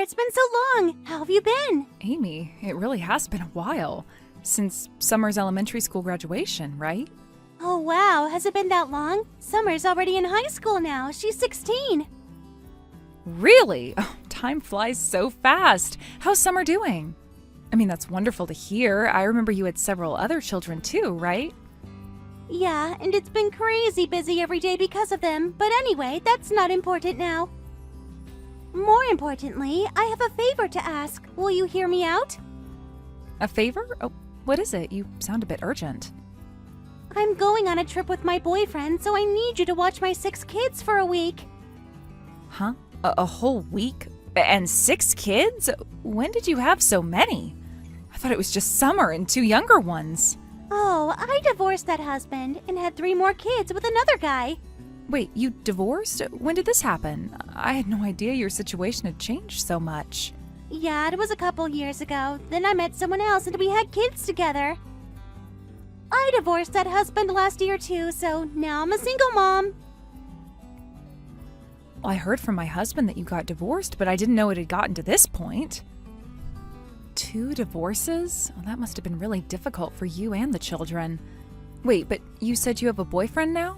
it's been so long. How have you been? Amy, it really has been a while. Since Summer's elementary school graduation, right? Oh wow, has it been that long? Summer's already in high school now. She's 16. Really? Oh, time flies so fast. How's Summer doing? I mean, that's wonderful to hear. I remember you had several other children too, right? Yeah, and it's been crazy busy every day because of them. But anyway, that's not important now. More importantly, I have a favor to ask. Will you hear me out? A favor? Oh, what is it? You sound a bit urgent. I'm going on a trip with my boyfriend, so I need you to watch my 6 kids for a week. Huh? A whole week? And 6 kids? When did you have so many? I thought it was just Summer and 2 younger ones. Oh, I divorced that husband and had 3 more kids with another guy. Wait, you divorced? When did this happen? I had no idea your situation had changed so much. Yeah, it was a couple years ago. Then I met someone else and we had kids together. I divorced that husband last year too, so now I'm a single mom. Well, I heard from my husband that you got divorced, but I didn't know it had gotten to this point. 2 divorces? Well, that must have been really difficult for you and the children. Wait, but you said you have a boyfriend now?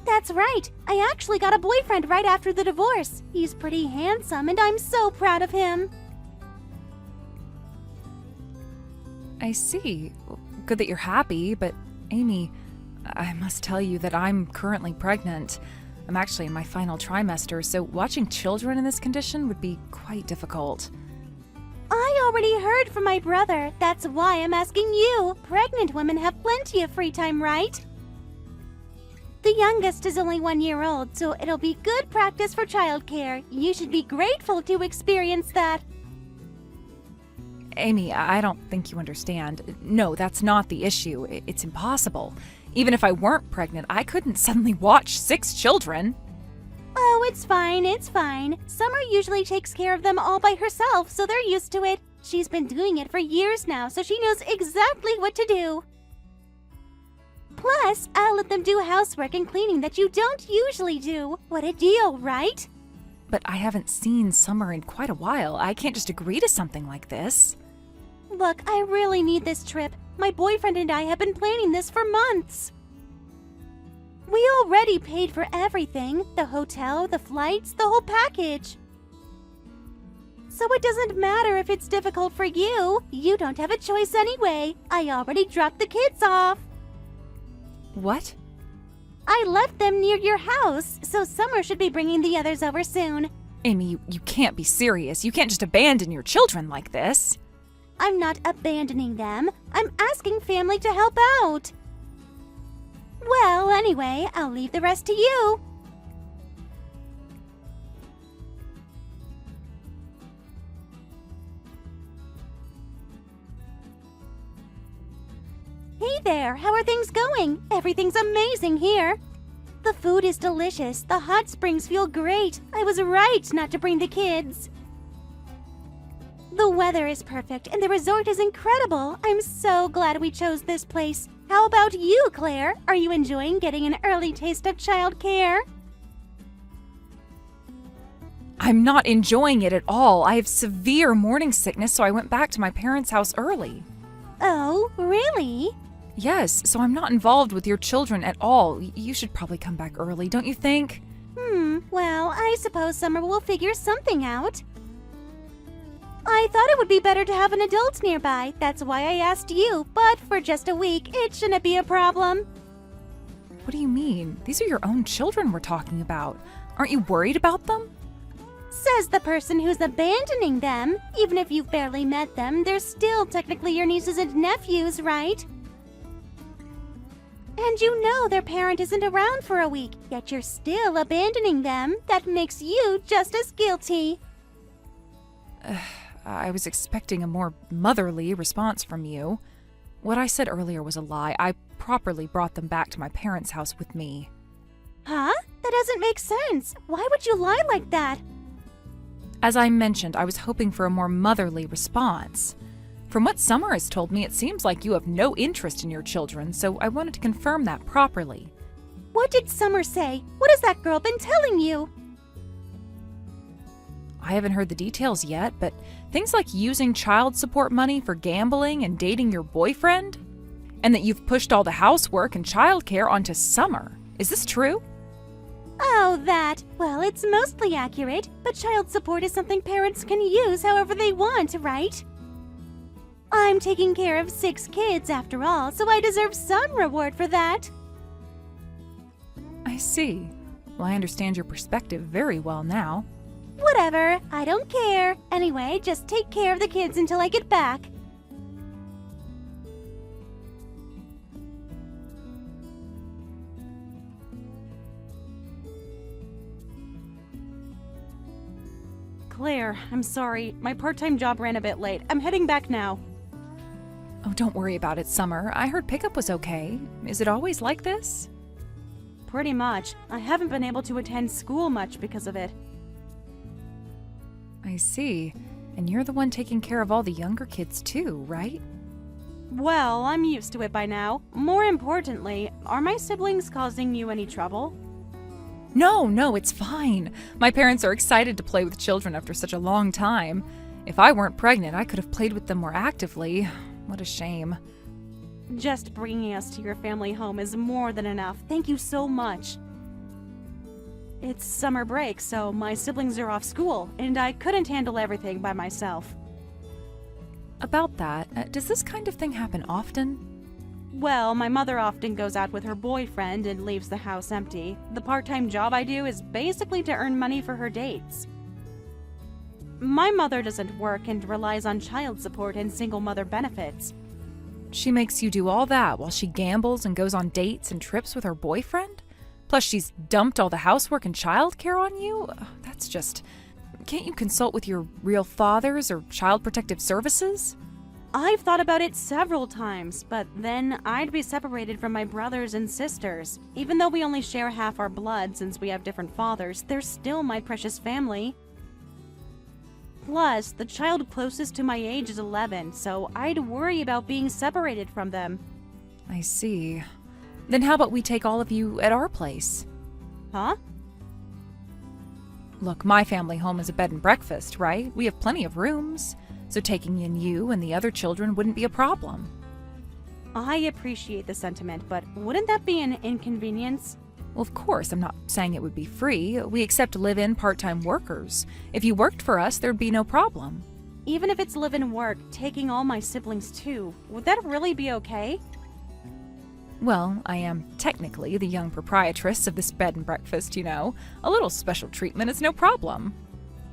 That's right. I actually got a boyfriend right after the divorce. He's pretty handsome and I'm so proud of him. I see. Good that you're happy, but Amy, I must tell you that I'm currently pregnant. I'm actually in my final trimester, so watching children in this condition would be quite difficult. I already heard from my brother. That's why I'm asking you. Pregnant women have plenty of free time, right? The youngest is only 1 year old, so it'll be good practice for childcare. You should be grateful to experience that. Amy, I don't think you understand. No, that's not the issue. It's impossible. Even if I weren't pregnant, I couldn't suddenly watch 6 children. Oh, it's fine, it's fine. Summer usually takes care of them all by herself, so they're used to it. She's been doing it for years now, so she knows exactly what to do. Plus, I'll let them do housework and cleaning that you don't usually do. What a deal, right? But I haven't seen Summer in quite a while. I can't just agree to something like this. Look, I really need this trip. My boyfriend and I have been planning this for months. We already paid for everything. The hotel, the flights, the whole package. So it doesn't matter if it's difficult for you. You don't have a choice anyway. I already dropped the kids off. What? I left them near your house, so Summer should be bringing the others over soon. Amy, you can't be serious. You can't just abandon your children like this. I'm not abandoning them. I'm asking family to help out. Well, anyway, I'll leave the rest to you. Hey there, how are things going? Everything's amazing here. The food is delicious. The hot springs feel great. I was right not to bring the kids. The weather is perfect and the resort is incredible. I'm so glad we chose this place. How about you, Claire? Are you enjoying getting an early taste of childcare? I'm not enjoying it at all. I have severe morning sickness, so I went back to my parents' house early. Oh, really? Yes, so I'm not involved with your children at all. You should probably come back early, don't you think? Well, I suppose Summer will figure something out. I thought it would be better to have an adult nearby. That's why I asked you, but for just a week, it shouldn't be a problem. What do you mean? These are your own children we're talking about. Aren't you worried about them? Says the person who's abandoning them. Even if you've barely met them, they're still technically your nieces and nephews, right? And you know their parent isn't around for a week, yet you're still abandoning them. That makes you just as guilty. I was expecting a more motherly response from you. What I said earlier was a lie. I properly brought them back to my parents' house with me. Huh? That doesn't make sense. Why would you lie like that? As I mentioned, I was hoping for a more motherly response. From what Summer has told me, it seems like you have no interest in your children, so I wanted to confirm that properly. What did Summer say? What has that girl been telling you? I haven't heard the details yet, but things like using child support money for gambling and dating your boyfriend? And that you've pushed all the housework and childcare onto Summer. Is this true? Oh, that. Well, it's mostly accurate, but child support is something parents can use however they want, right? I'm taking care of 6 kids after all, so I deserve some reward for that. I see. Well, I understand your perspective very well now. Whatever, I don't care. Anyway, just take care of the kids until I get back. Claire, I'm sorry. My part-time job ran a bit late. I'm heading back now. Oh, don't worry about it, Summer. I heard pickup was okay. Is it always like this? Pretty much. I haven't been able to attend school much because of it. I see. And you're the one taking care of all the younger kids too, right? Well, I'm used to it by now. More importantly, are my siblings causing you any trouble? No, it's fine. My parents are excited to play with children after such a long time. If I weren't pregnant, I could have played with them more actively. What a shame. Just bringing us to your family home is more than enough. Thank you so much. It's summer break, so my siblings are off school, and I couldn't handle everything by myself. About that, does this kind of thing happen often? Well, my mother often goes out with her boyfriend and leaves the house empty. The part-time job I do is basically to earn money for her dates. My mother doesn't work and relies on child support and single mother benefits. She makes you do all that while she gambles and goes on dates and trips with her boyfriend? Plus she's dumped all the housework and childcare on you? That's just... Can't you consult with your real fathers or child protective services? I've thought about it several times, but then I'd be separated from my brothers and sisters. Even though we only share half our blood since we have different fathers, they're still my precious family. Plus, the child closest to my age is 11, so I'd worry about being separated from them. I see. Then how about we take all of you at our place? Huh? Look, my family home is a bed and breakfast, right? We have plenty of rooms. So taking in you and the other children wouldn't be a problem. I appreciate the sentiment, but wouldn't that be an inconvenience? Well, of course, I'm not saying it would be free. We accept live-in part-time workers. If you worked for us, there'd be no problem. Even if it's live-in work, taking all my siblings too, would that really be okay? Well, I am technically the young proprietress of this bed and breakfast, you know. A little special treatment is no problem.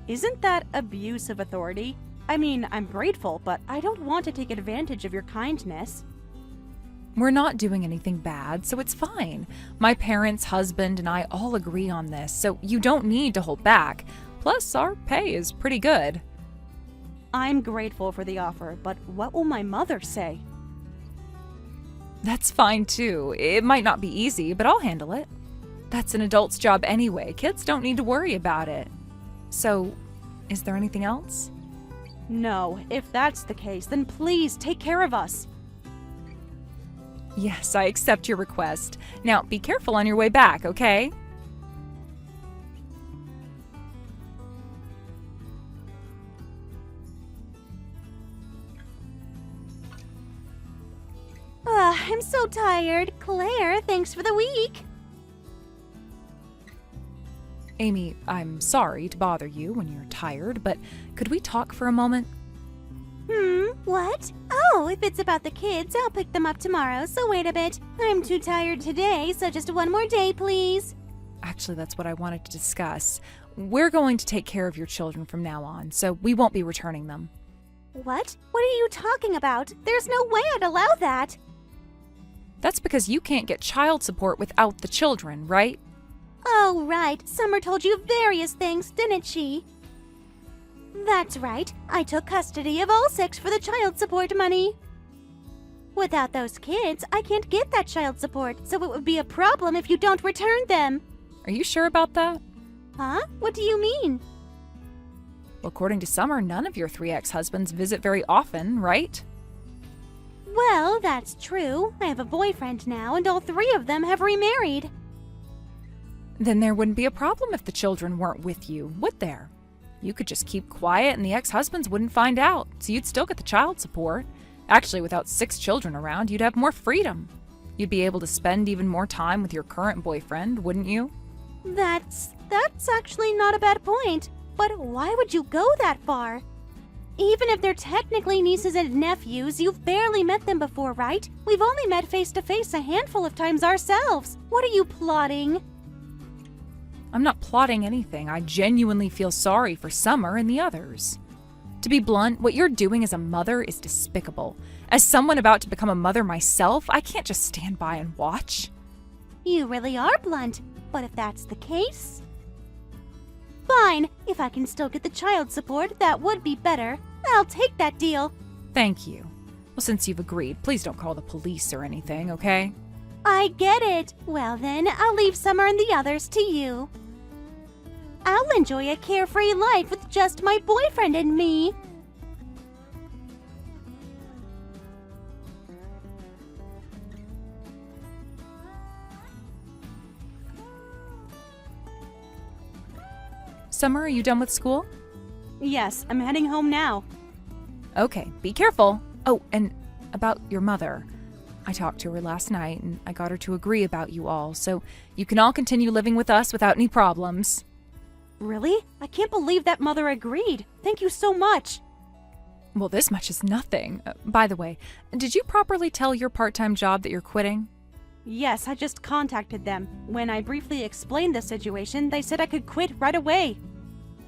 Isn't that abuse of authority? I mean, I'm grateful, but I don't want to take advantage of your kindness. We're not doing anything bad, so it's fine. My parents, husband, and I all agree on this, so you don't need to hold back. Plus, our pay is pretty good. I'm grateful for the offer, but what will my mother say? That's fine too. It might not be easy, but I'll handle it. That's an adult's job anyway. Kids don't need to worry about it. So, is there anything else? No, if that's the case, then please take care of us. Yes, I accept your request. Now, be careful on your way back, okay? I'm so tired. Claire, thanks for the week. Amy, I'm sorry to bother you when you're tired, but could we talk for a moment? What? Oh, if it's about the kids, I'll pick them up tomorrow, so wait a bit. I'm too tired today, so just one more day, please. Actually, that's what I wanted to discuss. We're going to take care of your children from now on, so we won't be returning them. What? What are you talking about? There's no way I'd allow that. That's because you can't get child support without the children, right? Oh, right. Summer told you various things, didn't she? That's right. I took custody of all 6 for the child support money. Without those kids, I can't get that child support, so it would be a problem if you don't return them. Are you sure about that? Huh? What do you mean? Well, according to Summer, none of your 3 ex-husbands visit very often, right? Well, that's true. I have a boyfriend now, and all 3 of them have remarried. Then there wouldn't be a problem if the children weren't with you, would there? You could just keep quiet and the ex-husbands wouldn't find out, so you'd still get the child support. Actually, without 6 children around, you'd have more freedom. You'd be able to spend even more time with your current boyfriend, wouldn't you? That's actually not a bad point. But why would you go that far? Even if they're technically nieces and nephews, you've barely met them before, right? We've only met face to face a handful of times ourselves. What are you plotting? I'm not plotting anything. I genuinely feel sorry for Summer and the others. To be blunt, what you're doing as a mother is despicable. As someone about to become a mother myself, I can't just stand by and watch. You really are blunt, but if that's the case... Fine, if I can still get the child support, that would be better. I'll take that deal. Thank you. Well, since you've agreed, please don't call the police or anything, okay? I get it. Well then, I'll leave Summer and the others to you. I'll enjoy a carefree life with just my boyfriend and me. Summer, are you done with school? Yes, I'm heading home now. Okay, be careful. Oh, and about your mother. I talked to her last night and I got her to agree about you all, so you can all continue living with us without any problems. Really? I can't believe that mother agreed. Thank you so much. Well, this much is nothing. By the way, did you properly tell your part-time job that you're quitting? Yes, I just contacted them. When I briefly explained the situation, they said I could quit right away.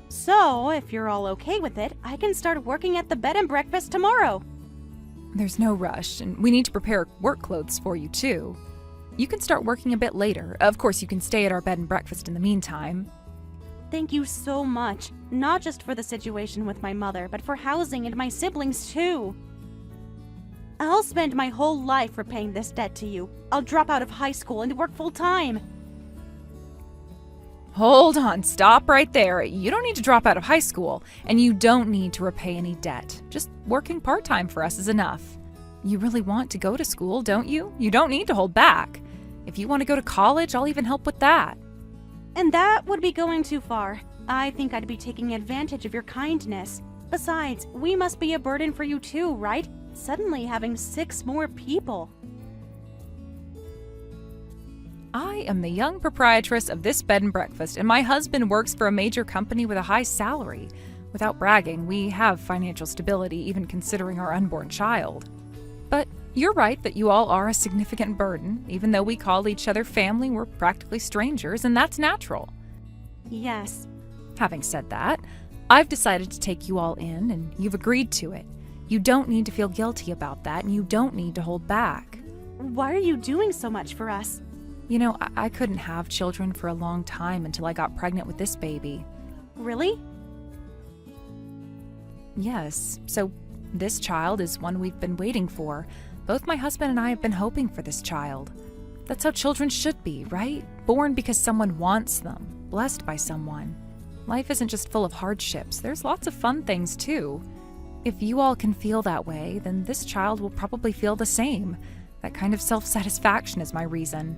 So, if you're all okay with it, I can start working at the bed and breakfast tomorrow. There's no rush, and we need to prepare work clothes for you, too. You can start working a bit later. Of course, you can stay at our bed and breakfast in the meantime. Thank you so much. Not just for the situation with my mother, but for housing and my siblings, too. I'll spend my whole life repaying this debt to you. I'll drop out of high school and work full-time. Hold on, stop right there. You don't need to drop out of high school, and you don't need to repay any debt. Just working part-time for us is enough. You really want to go to school, don't you? You don't need to hold back. If you want to go to college, I'll even help with that. And that would be going too far. I think I'd be taking advantage of your kindness. Besides, we must be a burden for you too, right? Suddenly having 6 more people. I am the young proprietress of this bed and breakfast, and my husband works for a major company with a high salary. Without bragging, we have financial stability, even considering our unborn child. But you're right that you all are a significant burden. Even though we call each other family, we're practically strangers, and that's natural. Yes. Having said that, I've decided to take you all in, and you've agreed to it. You don't need to feel guilty about that, and you don't need to hold back. Why are you doing so much for us? You know, I couldn't have children for a long time until I got pregnant with this baby. Really? Yes, so this child is one we've been waiting for. Both my husband and I have been hoping for this child. That's how children should be, right? Born because someone wants them, blessed by someone. Life isn't just full of hardships. There's lots of fun things, too. If you all can feel that way, then this child will probably feel the same. That kind of self-satisfaction is my reason.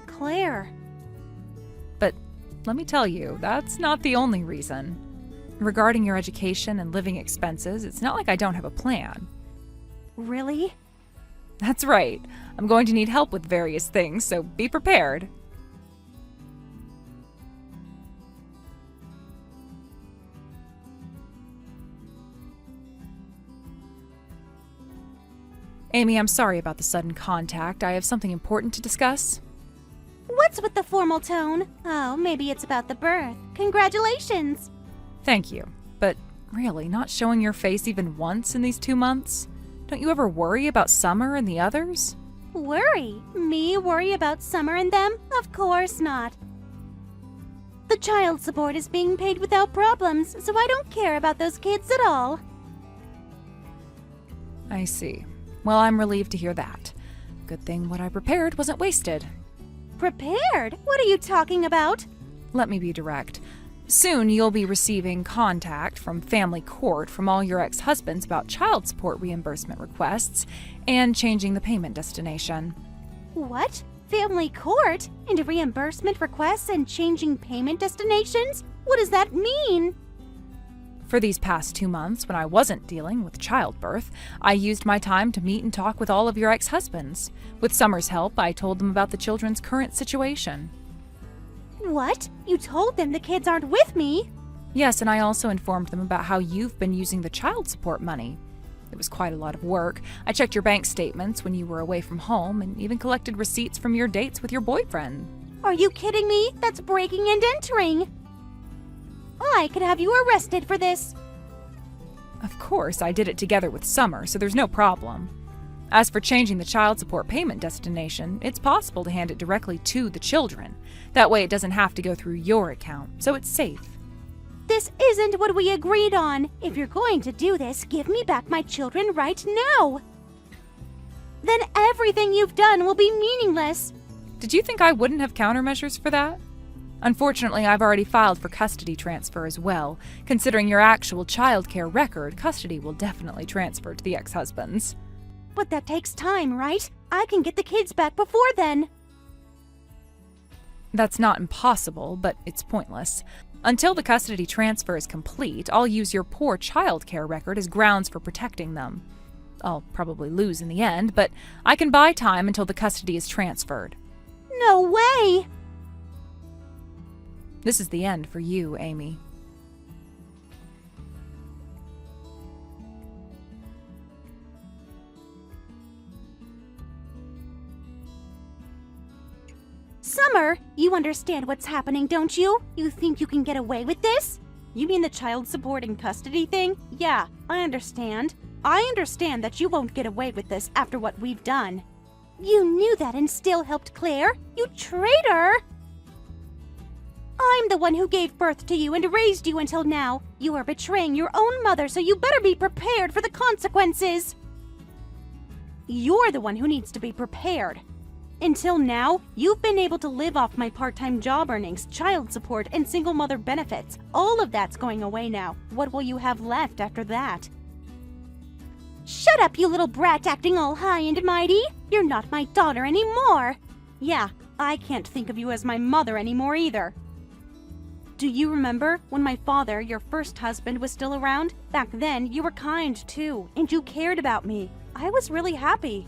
Claire. But let me tell you, that's not the only reason. Regarding your education and living expenses, it's not like I don't have a plan. Really? That's right. I'm going to need help with various things, so be prepared. Amy, I'm sorry about the sudden contact. I have something important to discuss. What's with the formal tone? Oh, maybe it's about the birth. Congratulations! Thank you. But really, not showing your face even once in these 2 months? Don't you ever worry about Summer and the others? Worry? Me worry about Summer and them? Of course not. The child support is being paid without problems, so I don't care about those kids at all. I see. Well, I'm relieved to hear that. Good thing what I prepared wasn't wasted. Prepared? What are you talking about? Let me be direct. Soon you'll be receiving contact from family court from all your ex-husbands about child support reimbursement requests and changing the payment destination. What? Family court? And reimbursement requests and changing payment destinations? What does that mean? For these past 2 months, when I wasn't dealing with childbirth, I used my time to meet and talk with all of your ex-husbands. With Summer's help, I told them about the children's current situation. What? You told them the kids aren't with me? Yes, and I also informed them about how you've been using the child support money. It was quite a lot of work. I checked your bank statements when you were away from home and even collected receipts from your dates with your boyfriend. Are you kidding me? That's breaking and entering. I could have you arrested for this. Of course, I did it together with Summer, so there's no problem. As for changing the child support payment destination, it's possible to hand it directly to the children. That way it doesn't have to go through your account, so it's safe. This isn't what we agreed on. If you're going to do this, give me back my children right now. Then everything you've done will be meaningless. Did you think I wouldn't have countermeasures for that? Unfortunately, I've already filed for custody transfer as well. Considering your actual childcare record, custody will definitely transfer to the ex-husbands. But that takes time, right? I can get the kids back before then. That's not impossible, but it's pointless. Until the custody transfer is complete, I'll use your poor childcare record as grounds for protecting them. I'll probably lose in the end, but I can buy time until the custody is transferred. No way! This is the end for you, Amy. Summer, you understand what's happening, don't you? You think you can get away with this? You mean the child support and custody thing? Yeah, I understand. I understand that you won't get away with this after what we've done. You knew that and still helped Claire? You traitor! I'm the one who gave birth to you and raised you until now. You are betraying your own mother, so you better be prepared for the consequences. You're the one who needs to be prepared. Until now, you've been able to live off my part-time job earnings, child support, and single mother benefits. All of that's going away now. What will you have left after that? Shut up, you little brat acting all high and mighty. You're not my daughter anymore. Yeah, I can't think of you as my mother anymore either. Do you remember when my father, your first husband, was still around? Back then, you were kind too, and you cared about me. I was really happy.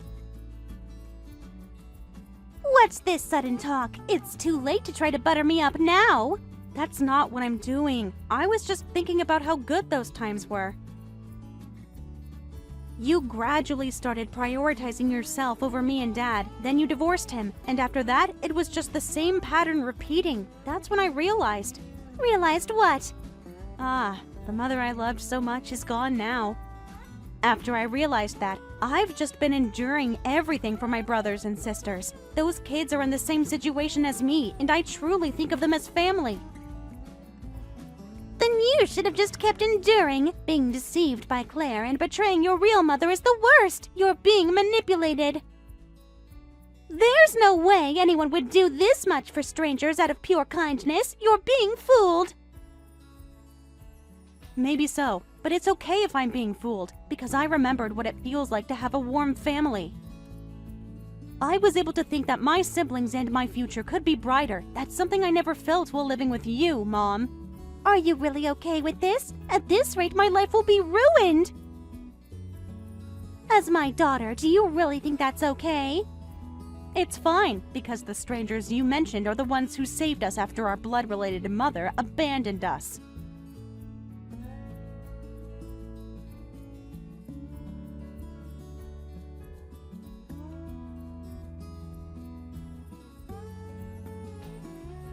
What's this sudden talk? It's too late to try to butter me up now. That's not what I'm doing. I was just thinking about how good those times were. You gradually started prioritizing yourself over me and Dad. Then you divorced him, and after that, it was just the same pattern repeating. That's when I realized. Realized what? The mother I loved so much is gone now. After I realized that, I've just been enduring everything for my brothers and sisters. Those kids are in the same situation as me, and I truly think of them as family. Then you should have just kept enduring. Being deceived by Claire and betraying your real mother is the worst. You're being manipulated. There's no way anyone would do this much for strangers out of pure kindness. You're being fooled. Maybe so, but it's okay if I'm being fooled, because I remembered what it feels like to have a warm family. I was able to think that my siblings and my future could be brighter. That's something I never felt while living with you, Mom. Are you really okay with this? At this rate, my life will be ruined. As my daughter, do you really think that's okay? It's fine, because the strangers you mentioned are the ones who saved us after our blood-related mother abandoned us.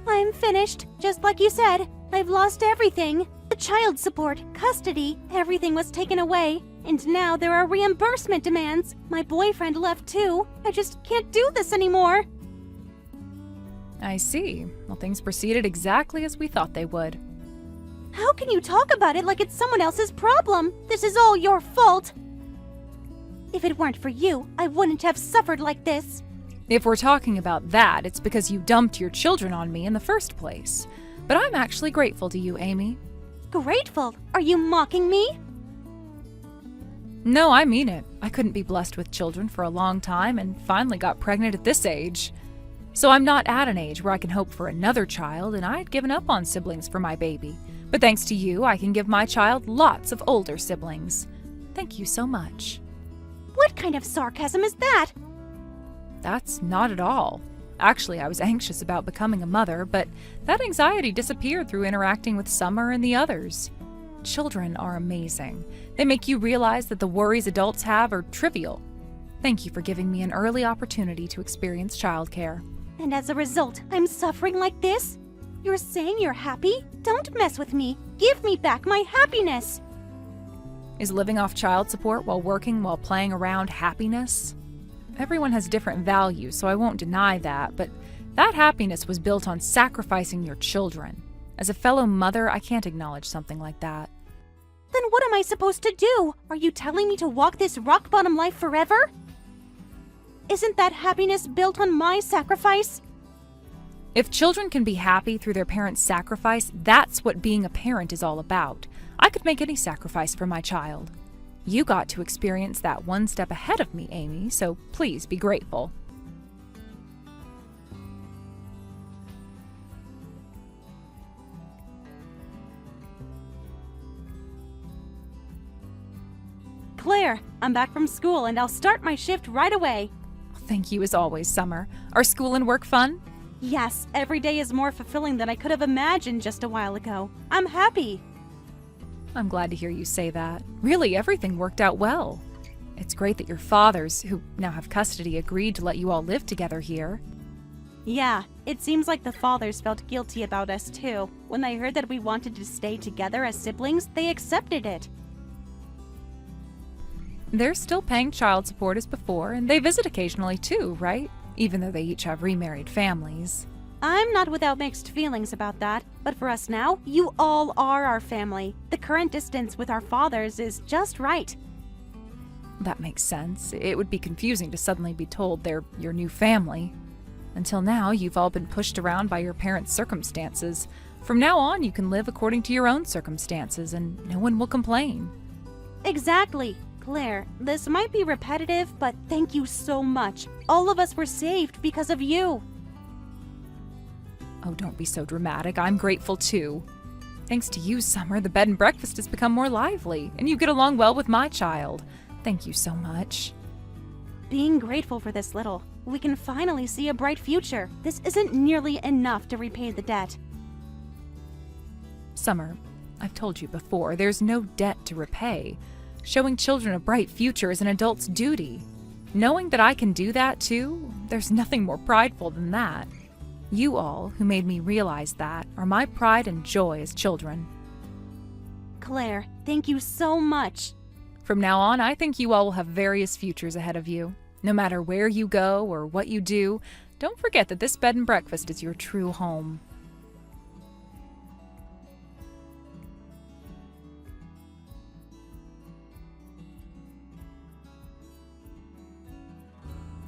I'm finished, just like you said. I've lost everything. The child support, custody, everything was taken away. And now there are reimbursement demands. My boyfriend left too. I just can't do this anymore. I see. Well, things proceeded exactly as we thought they would. How can you talk about it like it's someone else's problem? This is all your fault. If it weren't for you, I wouldn't have suffered like this. If we're talking about that, it's because you dumped your children on me in the first place. But I'm actually grateful to you, Amy. Grateful? Are you mocking me? No, I mean it. I couldn't be blessed with children for a long time and finally got pregnant at this age. So I'm not at an age where I can hope for another child, and I'd given up on siblings for my baby. But thanks to you, I can give my child lots of older siblings. Thank you so much. What kind of sarcasm is that? That's not at all. Actually, I was anxious about becoming a mother, but that anxiety disappeared through interacting with Summer and the others. Children are amazing. They make you realize that the worries adults have are trivial. Thank you for giving me an early opportunity to experience childcare. And as a result, I'm suffering like this? You're saying you're happy? Don't mess with me. Give me back my happiness. Is living off child support while playing around happiness? Everyone has different values, so I won't deny that, but that happiness was built on sacrificing your children. As a fellow mother, I can't acknowledge something like that. Then what am I supposed to do? Are you telling me to walk this rock-bottom life forever? Isn't that happiness built on my sacrifice? If children can be happy through their parents' sacrifice, that's what being a parent is all about. I could make any sacrifice for my child. You got to experience that one step ahead of me, Amy, so please be grateful. Claire, I'm back from school and I'll start my shift right away. Thank you as always, Summer. Are school and work fun? Yes, every day is more fulfilling than I could have imagined just a while ago. I'm happy. I'm glad to hear you say that. Really, everything worked out well. It's great that your fathers, who now have custody, agreed to let you all live together here. Yeah, it seems like the fathers felt guilty about us too. When they heard that we wanted to stay together as siblings, they accepted it. They're still paying child support as before, and they visit occasionally too, right? Even though they each have remarried families. I'm not without mixed feelings about that, but for us now, you all are our family. The current distance with our fathers is just right. That makes sense. It would be confusing to suddenly be told they're your new family. Until now, you've all been pushed around by your parents' circumstances. From now on, you can live according to your own circumstances, and no one will complain. Exactly. Claire, this might be repetitive, but thank you so much. All of us were saved because of you. Oh, don't be so dramatic. I'm grateful too. Thanks to you, Summer, the bed and breakfast has become more lively, and you get along well with my child. Thank you so much. Being grateful for this little, we can finally see a bright future. This isn't nearly enough to repay the debt. Summer, I've told you before, there's no debt to repay. Showing children a bright future is an adult's duty. Knowing that I can do that too, there's nothing more prideful than that. You all, who made me realize that, are my pride and joy as children. Claire, thank you so much. From now on, I think you all will have various futures ahead of you. No matter where you go or what you do, don't forget that this bed and breakfast is your true home.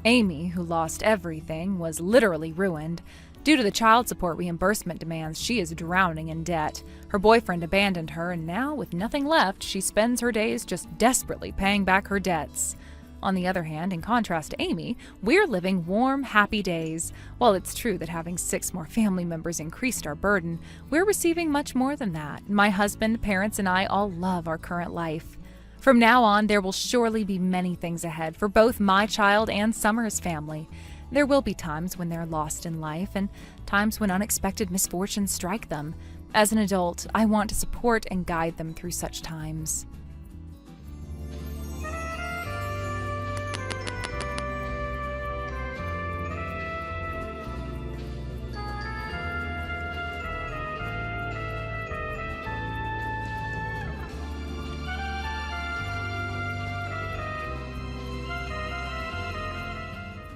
Amy, who lost everything, was literally ruined. Due to the child support reimbursement demands, she is drowning in debt. Her boyfriend abandoned her, and now, with nothing left, she spends her days just desperately paying back her debts. On the other hand, in contrast to Amy, we're living warm, happy days. While it's true that having 6 more family members increased our burden, we're receiving much more than that. My husband, parents, and I all love our current life. From now on, there will surely be many things ahead for both my child and Summer's family. There will be times when they're lost in life and times when unexpected misfortunes strike them. As an adult, I want to support and guide them through such times.